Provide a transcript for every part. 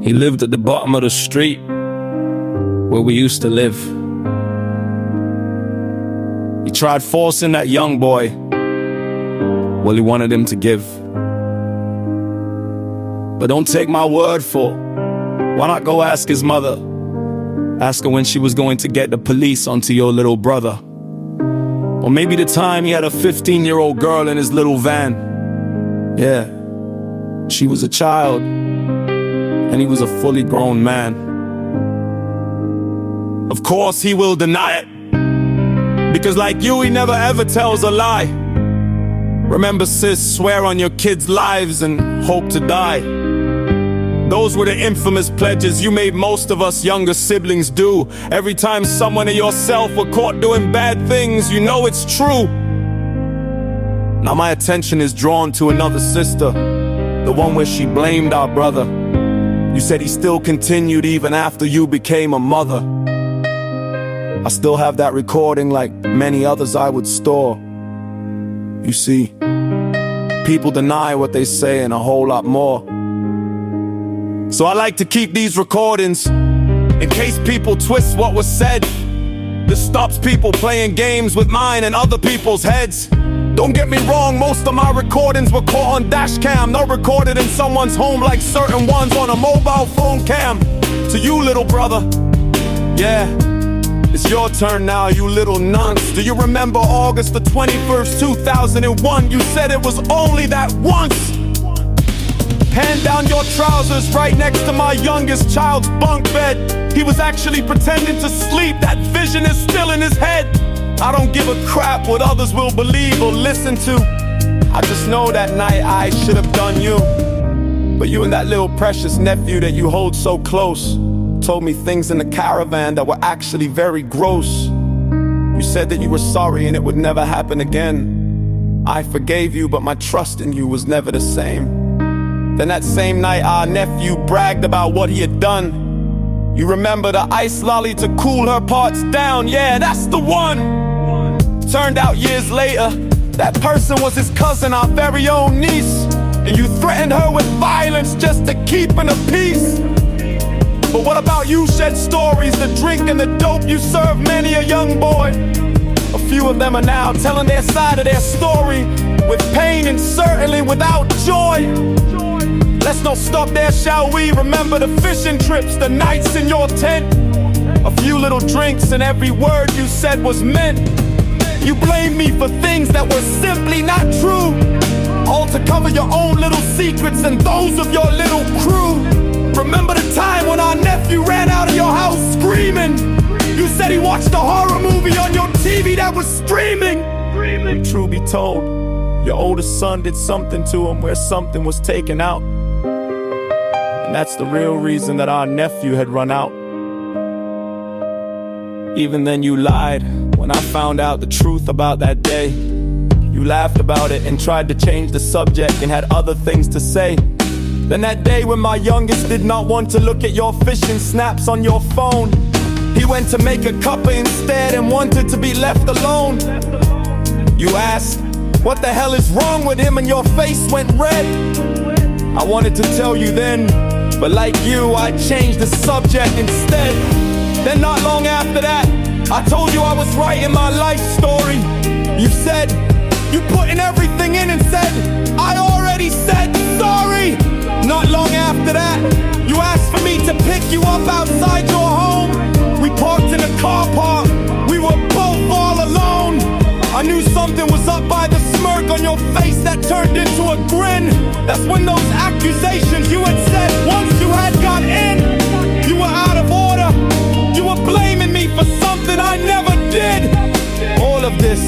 He lived at the bottom of the street where we used to live. He tried forcing that young boy what he wanted him to give. But don't take my word for it. Why not go ask his mother? Ask her when she was going to get the police onto your little brother. Or maybe the time he had a 15-year-old girl in his little van. Yeah, she was a child, and he was a fully grown man. Of course he will deny it, because like you, he never ever tells a lie. Remember, sis, swear on your kids' lives and hope to die. Those were the infamous pledges you made most of us younger siblings do. Every time someone or yourself were caught doing bad things, you know it's true. Now my attention is drawn to another sister, the one where she blamed our brother. You said he still continued even after you became a mother. I still have that recording like many others I would store. You see, people deny what they say and a whole lot more. So I like to keep these recordings in case people twist what was said. This stops people playing games with mine and other people's heads. Don't get me wrong, most of my recordings were caught on dash cam, not recorded in someone's home like certain ones on a mobile phone cam. To you, little brother, yeah, it's your turn now, you little nunce. Do you remember August the 21st, 2001? You said it was only that once. Hand down your trousers right next to my youngest child's bunk bed. He was actually pretending to sleep, that vision is still in his head. I don't give a crap what others will believe or listen to. I just know that night I should have done you. But you and that little precious nephew that you hold so close told me things in the caravan that were actually very gross. You said that you were sorry and it would never happen again. I forgave you, but my trust in you was never the same. Then that same night our nephew bragged about what he had done. You remember the ice lolly to cool her parts down? Yeah, that's the one. Turned out years later, that person was his cousin, our very own niece. And you threatened her with violence just to keep in the peace. But what about you, Shed Stories, the drink and the dope you served many a young boy? A few of them are now telling their side of their story, with pain and certainly without joy. Let's not stop there, shall we? Remember the fishing trips, the nights in your tent. A few little drinks and every word you said was meant. You blamed me for things that were simply not true, all to cover your own little secrets and those of your little crew. Remember the time when our nephew ran out of your house screaming? You said he watched a horror movie on your TV that was streaming. But true be told, your oldest son did something to him where something was taken out. And that's the real reason that our nephew had run out. Even then you lied when I found out the truth about that day. You laughed about it and tried to change the subject and had other things to say. Then that day when my youngest did not want to look at your fishing snaps on your phone, he went to make a cuppa instead and wanted to be left alone. You asked, what the hell is wrong with him, and your face went red. I wanted to tell you then, but like you, I changed the subject instead. Then not long after that, I told you I was writing my life story. You said, you put in everything in and said, I already said sorry. Not long after that, you asked for me to pick you up outside your home. We parked in a car park, we were both all alone. I knew something was up by the smirk on your face that turned into a grin. That's when those accusations you had said once you had got in, you were out of order. You were blaming me for something I never did. All of this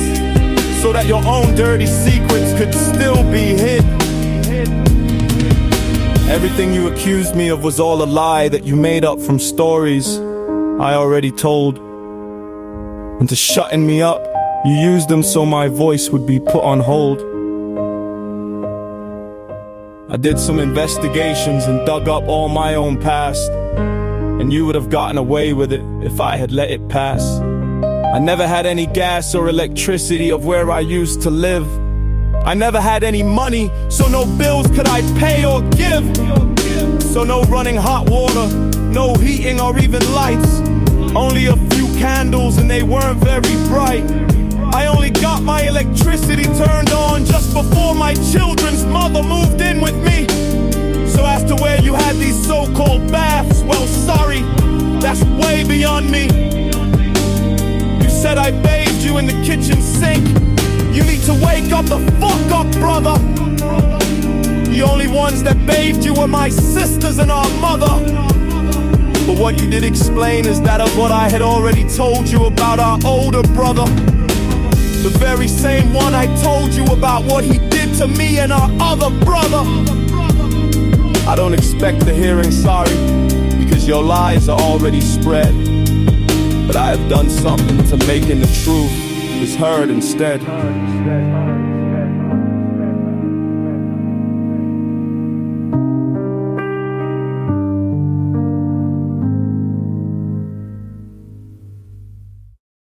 so that your own dirty secrets could still be hid. Everything you accused me of was all a lie that you made up from stories I already told. And to shutting me up, you used them so my voice would be put on hold. I did some investigations and dug up all my own past, and you would have gotten away with it if I had let it pass. I never had any gas or electricity of where I used to live. I never had any money, so no bills could I pay or give. So no running hot water, no heating or even lights. Only a few candles and they weren't very bright. I only got my electricity turned on just before my children's mother moved in with me. So as to where you had these so-called baths, well sorry, that's way beyond me. You said I bathed you in the kitchen sink. You need to wake up the fuck up, brother. The only ones that bathed you were my sisters and our mother. But what you did explain is that of what I had already told you about our older brother. The very same one I told you about what he did to me and our other brother. I don't expect the hearing sorry, because your lies are already spread. But I have done something to making the truth is heard instead.